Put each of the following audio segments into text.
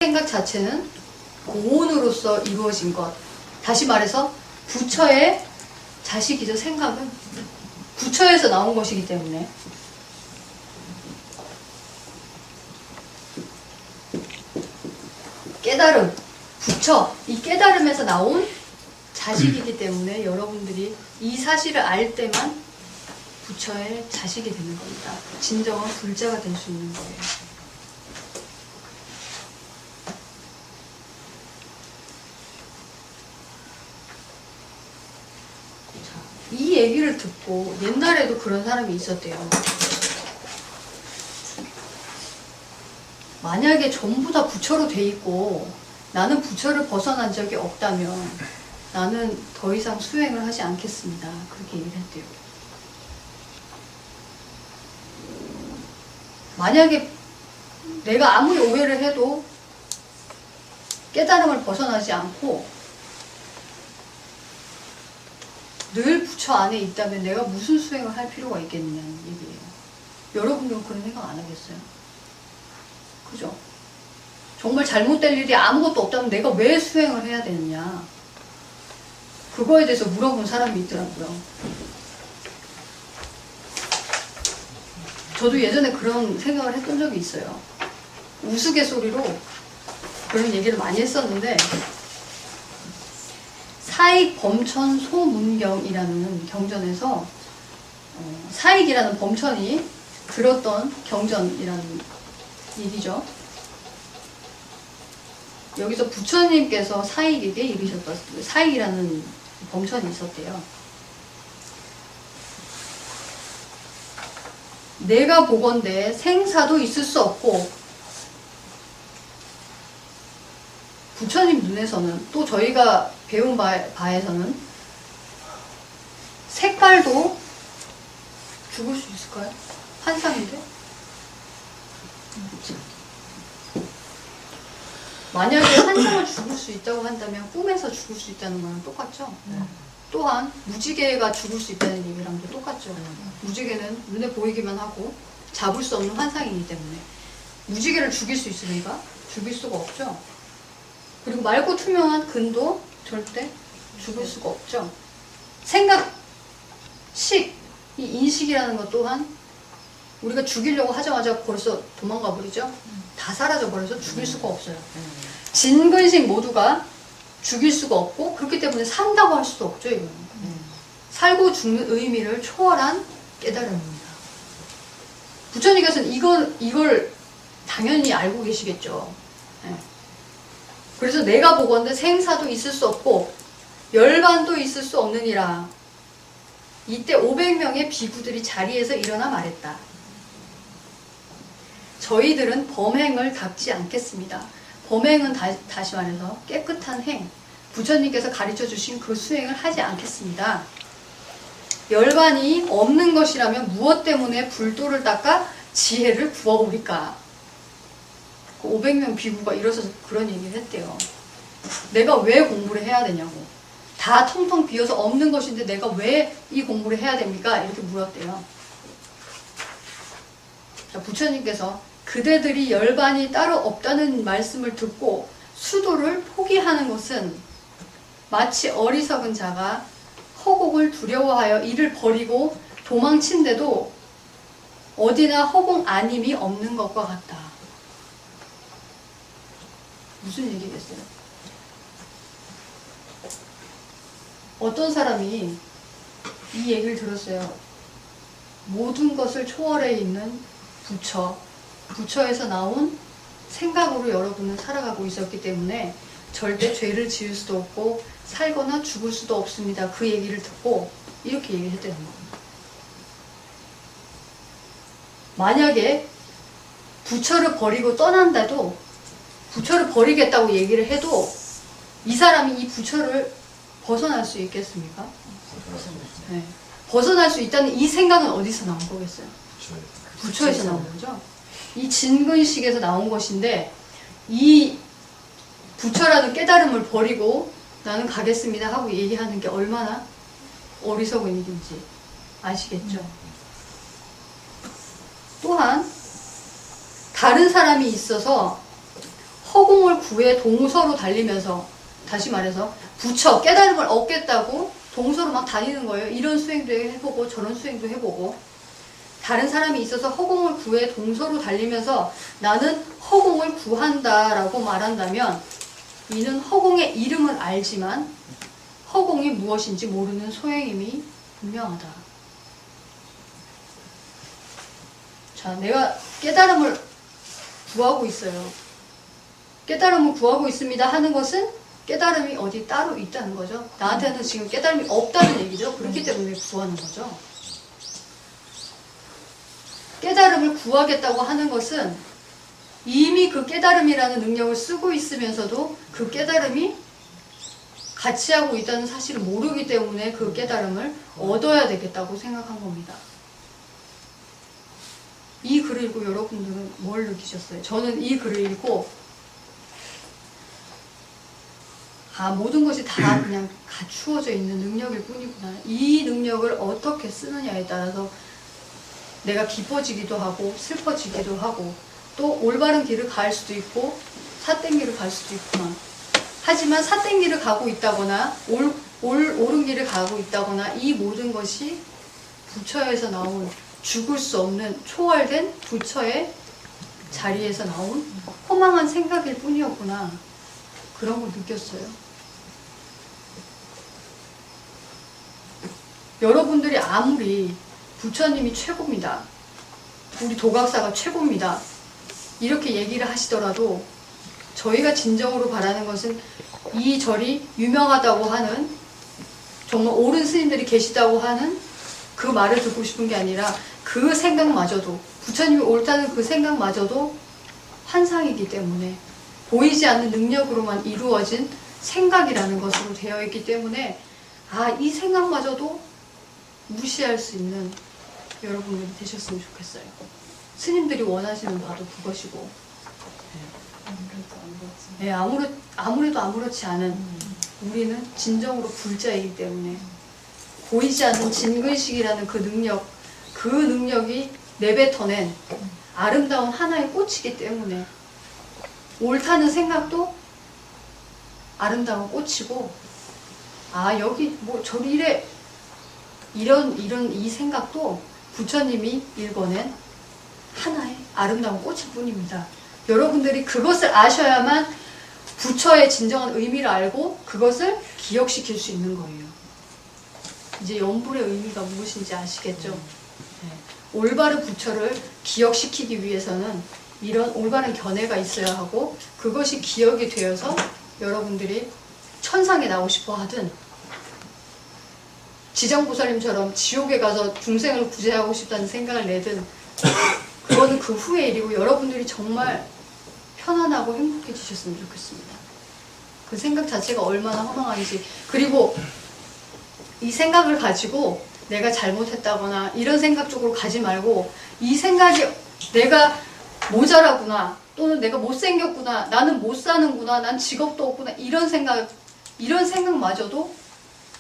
생각 자체는 고온으로서 이루어진 것. 다시 말해서 부처의 자식이죠. 생각은 부처에서 나온 것이기 때문에 깨달음, 부처, 이 깨달음에서 나온 자식이기 때문에 여러분들이 이 사실을 알 때만 부처의 자식이 되는 겁니다. 진정한 불자가 될 수 있는 거예요. 이 얘기를 듣고 옛날에도 그런 사람이 있었대요. 만약에 전부 다 부처로 돼 있고 나는 부처를 벗어난 적이 없다면 나는 더 이상 수행을 하지 않겠습니다. 그렇게 얘기를 했대요. 만약에 내가 아무리 오해를 해도 깨달음을 벗어나지 않고 늘 부처 안에 있다면 내가 무슨 수행을 할 필요가 있겠느냐는 얘기예요. 여러분들은 그런 생각 안 하겠어요? 그죠? 정말 잘못될 일이 아무것도 없다면 내가 왜 수행을 해야 되느냐? 그거에 대해서 물어본 사람이 있더라고요. 저도 예전에 그런 생각을 했던 적이 있어요. 우스갯소리로 그런 얘기를 많이 했었는데 사익 범천 소문경이라는 경전에서 사익이라는 범천이 들었던 경전이라는 일이죠. 여기서 부처님께서 사익에게 이르셨다. 사익이라는 범천이 있었대요. 내가 보건대 생사도 있을 수 없고 부처님 눈에서는 또 저희가 배운 바에서는 색깔도 죽을 수 있을까요? 환상인데? 만약에 환상을 죽을 수 있다고 한다면 꿈에서 죽을 수 있다는 거랑 똑같죠? 또한 무지개가 죽을 수 있다는 얘기랑도 똑같죠. 무지개는 눈에 보이기만 하고 잡을 수 없는 환상이기 때문에 무지개를 죽일 수 있으니까 죽일 수가 없죠. 그리고 맑고 투명한 근도 절대 죽을 수가 없죠. 생각, 식, 이 인식이라는 것 또한 우리가 죽이려고 하자마자 벌써 도망가 버리죠. 다 사라져 버려서 죽일 수가 없어요. 진근식 모두가 죽일 수가 없고 그렇기 때문에 산다고 할 수도 없죠. 이거는. 살고 죽는 의미를 초월한 깨달음입니다. 부처님께서는 이걸 당연히 알고 계시겠죠. 네. 그래서 내가 보건대 생사도 있을 수 없고 열반도 있을 수 없느니라. 이때 500명의 비구들이 자리에서 일어나 말했다. 저희들은 범행을 닦지 않겠습니다. 범행은 다시 말해서 깨끗한 행, 부처님께서 가르쳐 주신 그 수행을 하지 않겠습니다. 열반이 없는 것이라면 무엇 때문에 불도를 닦아 지혜를 구하오리까? 500명 비구가 일어서서 그런 얘기를 했대요. 내가 왜 공부를 해야 되냐고. 다 텅텅 비어서 없는 것인데 내가 왜 이 공부를 해야 됩니까? 이렇게 물었대요. 자, 부처님께서 그대들이 열반이 따로 없다는 말씀을 듣고 수도를 포기하는 것은 마치 어리석은 자가 허공을 두려워하여 이를 버리고 도망친데도 어디나 허공 아님이 없는 것과 같다. 무슨 얘기겠어요? 어떤 사람이 이 얘기를 들었어요. 모든 것을 초월해 있는 부처에서 나온 생각으로 여러분은 살아가고 있었기 때문에 절대 죄를 지을 수도 없고 살거나 죽을 수도 없습니다. 그 얘기를 듣고 이렇게 얘기를 했다는 겁니다. 만약에 부처를 버리고 떠난다도 부처를 버리겠다고 얘기를 해도 이 사람이 이 부처를 벗어날 수 있겠습니까? 네. 벗어날 수 있다는 이 생각은 어디서 나온 거겠어요? 부처에서 나온 거죠. 이 진근식에서 나온 것인데 이 부처라는 깨달음을 버리고 나는 가겠습니다 하고 얘기하는 게 얼마나 어리석은 일인지 아시겠죠? 또한 다른 사람이 있어서 허공을 구해 동서로 달리면서, 다시 말해서 부처 깨달음을 얻겠다고 동서로 막 다니는 거예요. 이런 수행도 해보고 저런 수행도 해보고, 다른 사람이 있어서 허공을 구해 동서로 달리면서 나는 허공을 구한다라고 말한다면 이는 허공의 이름을 알지만 허공이 무엇인지 모르는 소행임이 분명하다. 자, 내가 깨달음을 구하고 있어요. 깨달음을 구하고 있습니다 하는 것은 깨달음이 어디 따로 있다는 거죠. 나한테는 지금 깨달음이 없다는 얘기죠. 그렇기 때문에 구하는 거죠. 깨달음을 구하겠다고 하는 것은 이미 그 깨달음이라는 능력을 쓰고 있으면서도 그 깨달음이 같이 하고 있다는 사실을 모르기 때문에 그 깨달음을 얻어야 되겠다고 생각한 겁니다. 이 글을 읽고 여러분들은 뭘 느끼셨어요? 저는 이 글을 읽고 모든 것이 다 그냥 갖추어져 있는 능력일 뿐이구나. 이 능력을 어떻게 쓰느냐에 따라서 내가 기뻐지기도 하고 슬퍼지기도 하고 또 올바른 길을 갈 수도 있고 삿된 길을 갈 수도 있구나. 하지만 삿된 길을 가고 있다거나 옳은 길을 가고 있다거나 이 모든 것이 부처에서 나온 죽을 수 없는 초월된 부처의 자리에서 나온 허망한 생각일 뿐이었구나. 그런 걸 느꼈어요. 여러분들이 아무리 부처님이 최고입니다, 우리 도각사가 최고입니다 이렇게 얘기를 하시더라도 저희가 진정으로 바라는 것은 이 절이 유명하다고 하는, 정말 옳은 스님들이 계시다고 하는 그 말을 듣고 싶은 게 아니라 그 생각마저도, 부처님이 옳다는 그 생각마저도 환상이기 때문에 보이지 않는 능력으로만 이루어진 생각이라는 것으로 되어 있기 때문에 이 생각마저도 무시할 수 있는 여러분들이 되셨으면 좋겠어요. 스님들이 원하시는 바도 그것이고, 아무래도 아무렇지 않은 우리는 진정으로 불자이기 때문에 보이지 않는 진근식이라는 그 능력이 내뱉어낸 아름다운 하나의 꽃이기 때문에 옳다는 생각도 아름다운 꽃이고, 여기 뭐 저리 이래, 이런 이 생각도 부처님이 읽어낸 하나의 아름다운 꽃일 뿐입니다. 여러분들이 그것을 아셔야만 부처의 진정한 의미를 알고 그것을 기억시킬 수 있는 거예요. 이제 연불의 의미가 무엇인지 아시겠죠? 올바른 부처를 기억시키기 위해서는 이런 올바른 견해가 있어야 하고, 그것이 기억이 되어서 여러분들이 천상에 나오고 싶어 하든 지정보살님처럼 지옥에 가서 중생을 구제하고 싶다는 생각을 내든 그거는 그 후의 일이고, 여러분들이 정말 편안하고 행복해지셨으면 좋겠습니다. 그 생각 자체가 얼마나 허망한지, 그리고 이 생각을 가지고 내가 잘못했다거나 이런 생각 쪽으로 가지 말고, 이 생각이 내가 모자라구나, 또는 내가 못생겼구나, 나는 못 사는구나, 난 직업도 없구나, 이런 생각마저도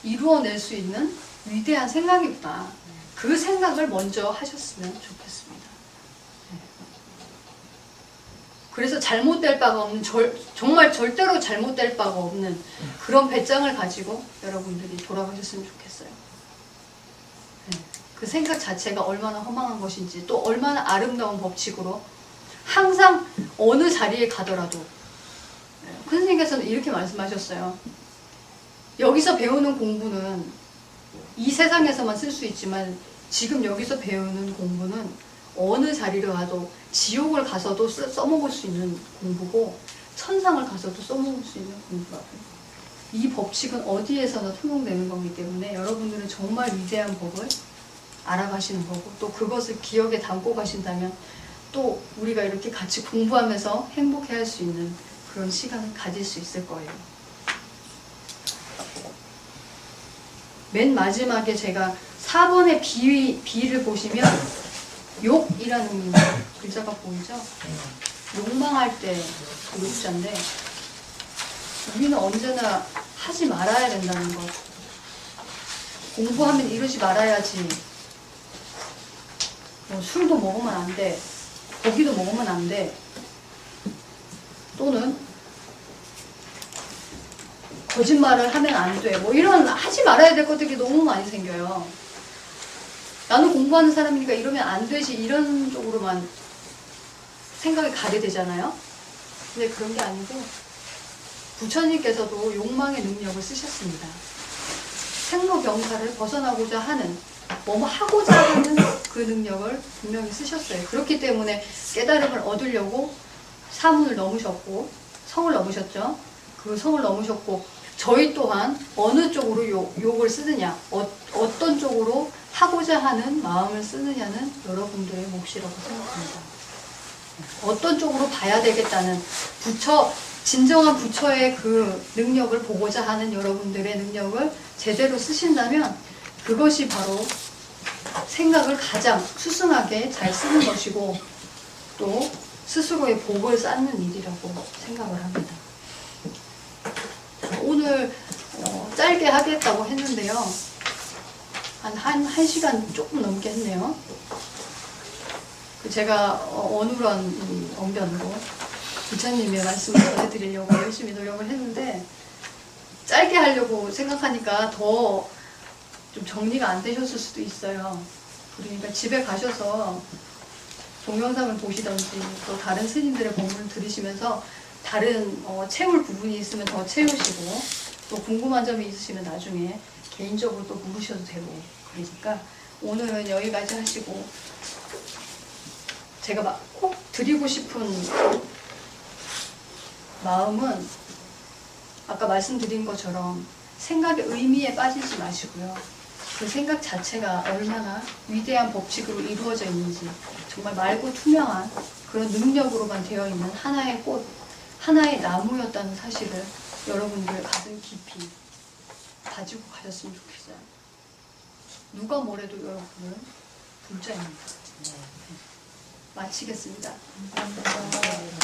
이루어낼 수 있는 위대한 생각이구나. 그 생각을 먼저 하셨으면 좋겠습니다. 그래서 잘못될 바가 없는, 정말 절대로 잘못될 바가 없는 그런 배짱을 가지고 여러분들이 돌아가셨으면 좋겠어요. 그 생각 자체가 얼마나 허망한 것인지, 또 얼마나 아름다운 법칙으로 항상 어느 자리에 가더라도, 큰 선생님께서는 이렇게 말씀하셨어요. 여기서 배우는 공부는 이 세상에서만 쓸 수 있지만 지금 여기서 배우는 공부는 어느 자리를 가도, 지옥을 가서도 써먹을 수 있는 공부고 천상을 가서도 써먹을 수 있는 공부라고. 이 법칙은 어디에서나 통용되는 거기 때문에 여러분들은 정말 위대한 법을 알아가시는 거고, 또 그것을 기억에 담고 가신다면 또 우리가 이렇게 같이 공부하면서 행복해할 수 있는 그런 시간을 가질 수 있을 거예요. 맨 마지막에 제가 4번의 비를 보시면 욕이라는 글자가 보이죠? 욕망할 때 그 욕자인데, 우리는 언제나 하지 말아야 된다는 것, 공부하면 이러지 말아야지, 술도 먹으면 안 돼, 고기도 먹으면 안 돼, 또는 거짓말을 하면 안 돼. 뭐 이런 하지 말아야 될 것들이 너무 많이 생겨요. 나는 공부하는 사람이니까 이러면 안 되지. 이런 쪽으로만 생각이 가게 되잖아요. 근데 그런 게 아니고 부처님께서도 욕망의 능력을 쓰셨습니다. 생로병사를 벗어나고자 하는, 뭐뭐 하고자 하는 그 능력을 분명히 쓰셨어요. 그렇기 때문에 깨달음을 얻으려고 사문을 넘으셨고 성을 넘으셨죠. 그 성을 넘으셨고 저희 또한 어느 쪽으로 욕을 쓰느냐, 어떤 쪽으로 하고자 하는 마음을 쓰느냐는 여러분들의 몫이라고 생각합니다. 어떤 쪽으로 봐야 되겠다는 진정한 부처의 그 능력을 보고자 하는 여러분들의 능력을 제대로 쓰신다면 그것이 바로 생각을 가장 수승하게 잘 쓰는 것이고 또 스스로의 복을 쌓는 일이라고 생각을 합니다. 오늘 짧게 하겠다고 했는데요. 한 시간 조금 넘게 했네요. 제가 어눌한 언변으로 부처님의 말씀을 전해드리려고 열심히 노력을 했는데 짧게 하려고 생각하니까 더 좀 정리가 안 되셨을 수도 있어요. 그러니까 집에 가셔서 동영상을 보시던지 또 다른 스님들의 법문을 들으시면서 다른 채울 부분이 있으면 더 채우시고 또 궁금한 점이 있으시면 나중에 개인적으로 또 물으셔도 되고 그러니까 오늘은 여기까지 하시고 제가 막 꼭 드리고 싶은 마음은 아까 말씀드린 것처럼 생각의 의미에 빠지지 마시고요. 그 생각 자체가 얼마나 위대한 법칙으로 이루어져 있는지 정말 맑고 투명한 그런 능력으로만 되어 있는 하나의 꽃, 하나의 나무였다는 사실을 여러분들 가슴 깊이 가지고 가셨으면 좋겠어요. 누가 뭐래도 여러분은 불자입니다. 마치겠습니다. 감사합니다.